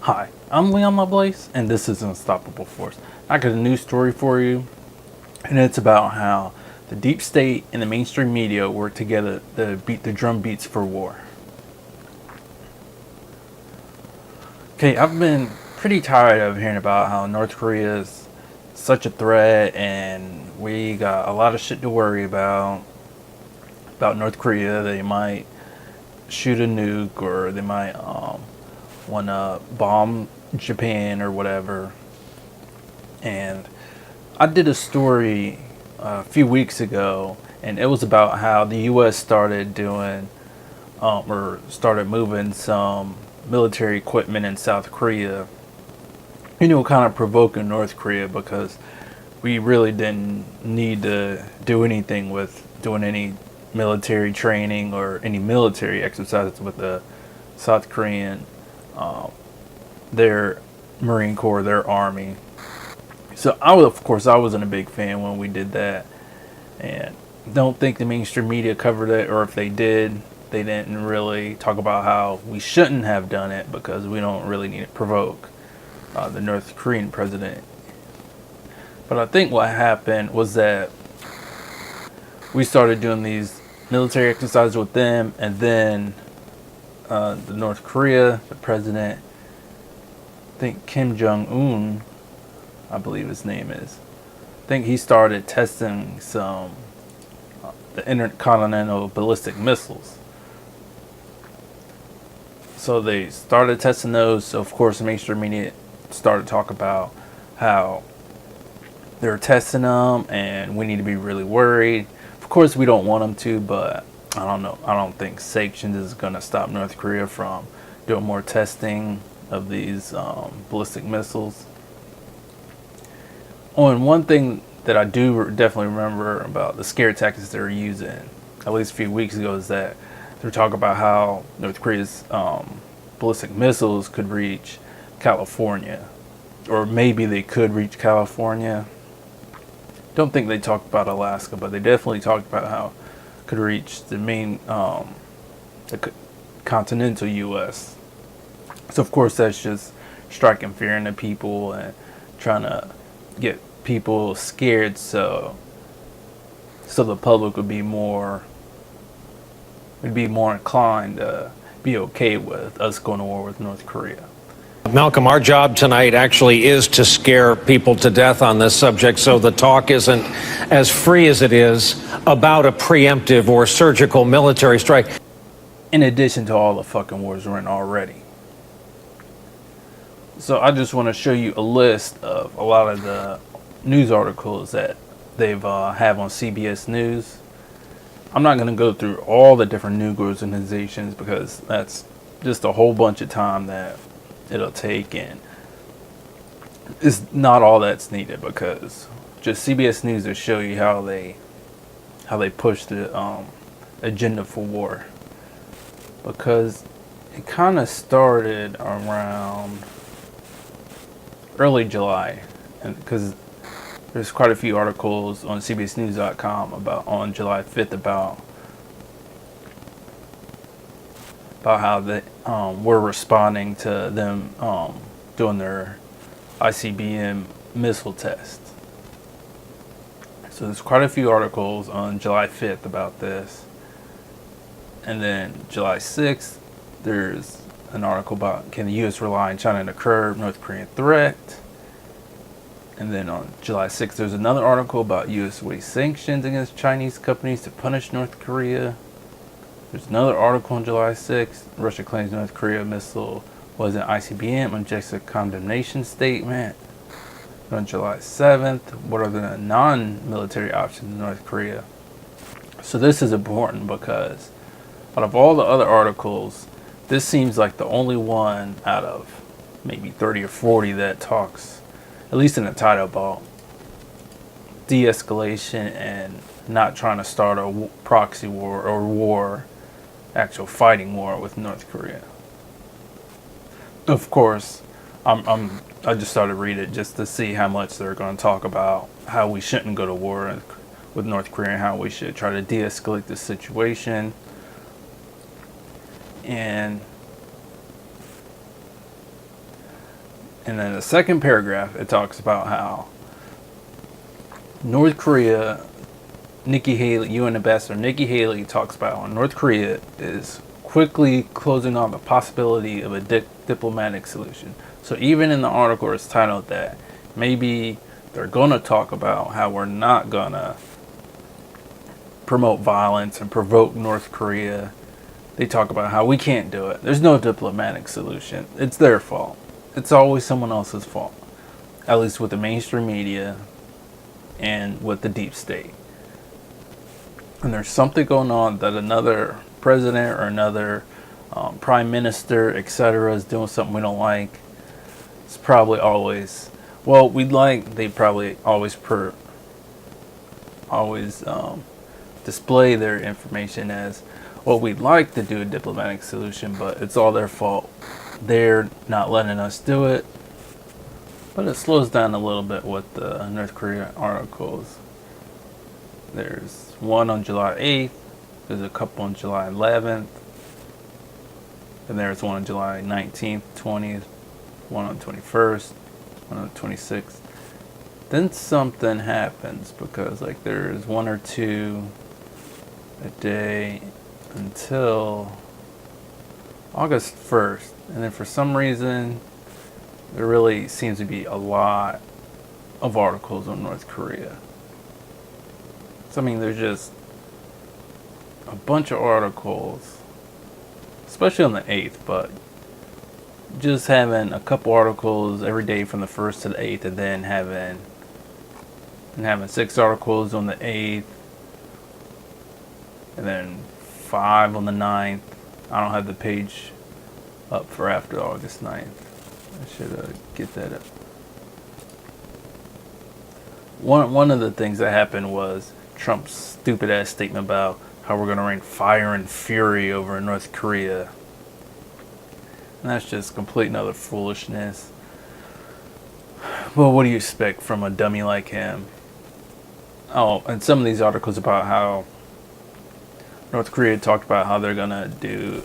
Hi, I'm Leon Lovelace, and this is Unstoppable Force. I got a news story for you, and it's about how the deep state and the mainstream media work together to beat the drum beats for war. Okay, I've been pretty tired of hearing about how North Korea is such a threat, and we got a lot of shit to worry about North Korea. They might shoot a nuke, or they might want to bomb Japan or whatever. And I did a story a few weeks ago, and it was about how the U.S. started doing or started moving some military equipment in South Korea. Kind of provoking North Korea because we really didn't need to do anything with doing any military training or any military exercises with the South Korean, their Marine Corps, their Army. So of course, I wasn't a big fan when we did that, and don't think the mainstream media covered it, or if they did, they didn't really talk about how we shouldn't have done it because we don't really need to provoke the North Korean president. But I think what happened was that we started doing these military exercises with them, and then the North Korea, the president, I think Kim Jong-un, I believe his name is. I think he started testing some the intercontinental ballistic missiles. So they started testing those. So of course, the mainstream media started talking about how they're testing them, and we need to be really worried. Of course, we don't want them to, but I don't know. I don't think sanctions is going to stop North Korea from doing more testing of these ballistic missiles. Oh, and one thing that I do definitely remember about the scare tactics they're using, at least a few weeks ago, is that they're talking about how North Korea's ballistic missiles could reach California, or maybe they could reach California. Don't think they talked about Alaska, but they definitely talked about how it could reach the main, the continental U.S. So of course that's just striking fear into people and trying to get people scared, so the public would be more inclined to be okay with us going to war with North Korea. Malcolm, our job tonight actually is to scare people to death on this subject, so the talk isn't as free as it is about a preemptive or surgical military strike. In addition to all the fucking wars we're in already. So I just want to show you a list of a lot of the news articles that they've have on CBS News. I'm not going to go through all the different news organizations because that's just a whole bunch of time that it'll take, and it's not all that's needed because just CBS News will show you how they push the agenda for war, because it kind of started around early July, and because there's quite a few articles on CBSNews.com about on July 5th about how they were responding to them doing their ICBM missile test. So there's quite a few articles on July 5th about this. And then July 6th, there's an article about can the U.S. rely on China to curb North Korean threat. And then on July 6th, there's another article about U.S. weighs sanctions against Chinese companies to punish North Korea. There's another article on July 6th. Russia claims North Korea missile was an ICBM, objects a condemnation statement. On July 7th, what are the non-military options in North Korea? So this is important because out of all the other articles, this seems like the only one out of maybe 30 or 40 that talks, at least in the title, about de-escalation and not trying to start a proxy war or actual fighting war with North Korea. Of course, I just started reading it just to see how much they're going to talk about how we shouldn't go to war with North Korea and how we should try to de-escalate the situation. And And then the second paragraph, it talks about how North Korea, Nikki Haley, UN Ambassador Nikki Haley talks about how North Korea is quickly closing on the possibility of a diplomatic solution. So even in the article, it's titled that maybe they're going to talk about how we're not going to promote violence and provoke North Korea. They talk about how we can't do it. There's no diplomatic solution. It's their fault. It's always someone else's fault. At least with the mainstream media and with the deep state. And there's something going on that another president or another prime minister, etc., is doing something we don't like. It's probably always, well, they probably always display their information as, well, we'd like to do a diplomatic solution, but it's all their fault. They're not letting us do it. But it slows down a little bit with the North Korea articles. There's one on July 8th. There's a couple on July 11th. And there's one on July 19th, 20th, one on 21st, one on 26th. Then something happens because like there's one or two a day until August 1st. And then for some reason, there really seems to be a lot of articles on North Korea. So, I mean, there's just a bunch of articles, especially on the 8th, but just having a couple articles every day from the 1st to the 8th, and then having 6 articles on the 8th, and then 5 on the 9th. I don't have the page up for after August 9th. I should get that up. One of the things that happened was Trump's stupid ass statement about how we're going to rain fire and fury over North Korea. And that's just complete and utter foolishness. Well, what do you expect from a dummy like him? Oh, and some of these articles about how North Korea talked about how they're going to do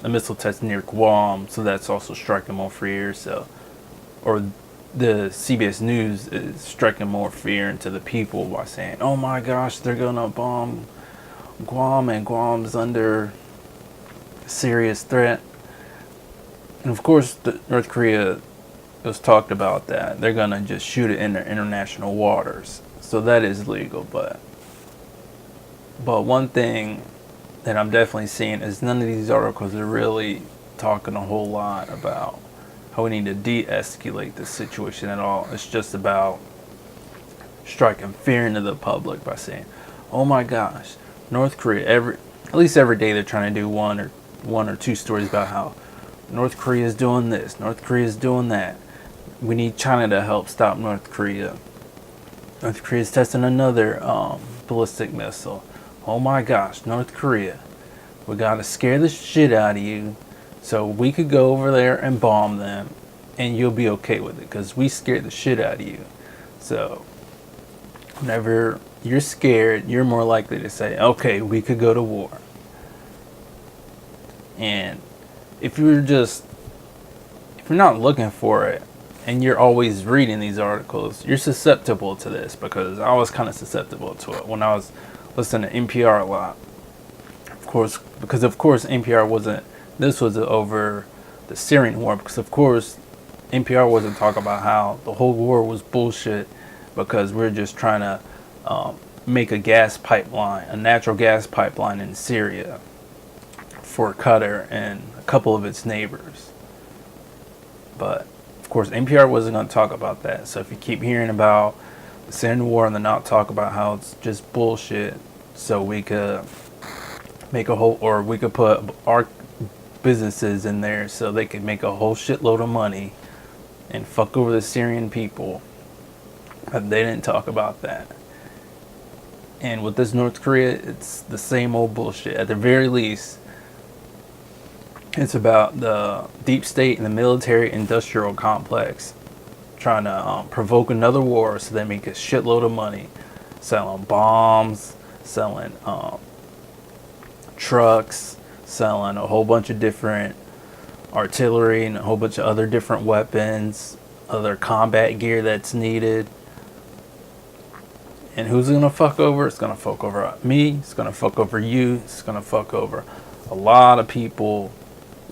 a missile test near Guam, so that's also striking more fear. So, or the CBS News is striking more fear into the people by saying, "Oh my gosh, they're gonna bomb Guam, and Guam's under serious threat." And of course, North Korea was talked about that they're gonna just shoot it in their international waters, so that is legal. But one thing that I'm definitely seeing is none of these articles are really talking a whole lot about how we need to de-escalate this situation at all. It's just about striking fear into the public by saying, "Oh my gosh, North Korea." At least every day they're trying to do one or two stories about how North Korea is doing this, North Korea is doing that. We need China to help stop North Korea. North Korea is testing another ballistic missile. Oh my gosh, North Korea, we gotta scare the shit out of you so we could go over there and bomb them and you'll be okay with it because we scared the shit out of you. So whenever you're scared, you're more likely to say, okay, we could go to war. And if you're not looking for it and you're always reading these articles, you're susceptible to this, because I was kind of susceptible to it when I was listening to NPR a lot. Of course, because NPR wasn't, this was over the Syrian war, because of course NPR wasn't talking about how the whole war was bullshit because we're just trying to make a natural gas pipeline in Syria for Qatar and a couple of its neighbors. But of course NPR wasn't going to talk about that. So if you keep hearing about the Syrian war and then not talk about how it's just bullshit, so we could we could put our businesses in there so they could make a whole shitload of money and fuck over the Syrian people. But they didn't talk about that. And with this North Korea, it's the same old bullshit. At the very least, it's about the deep state and the military industrial complex trying to provoke another war so they make a shitload of money selling bombs, selling trucks, selling a whole bunch of different artillery and a whole bunch of other different weapons, other combat gear that's needed. And who's it gonna fuck over? It's gonna fuck over me, it's gonna fuck over you, it's gonna fuck over a lot of people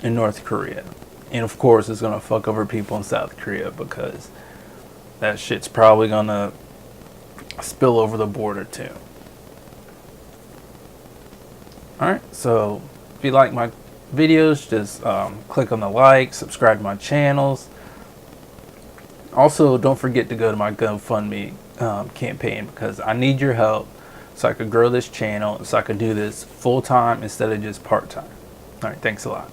in North Korea. And of course it's gonna fuck over people in South Korea, because that shit's probably gonna spill over the border too. Alright, so if you like my videos, just click on the like, subscribe to my channels. Also, don't forget to go to my GoFundMe campaign, because I need your help so I could grow this channel, so I could do this full time instead of just part time. Alright, thanks a lot.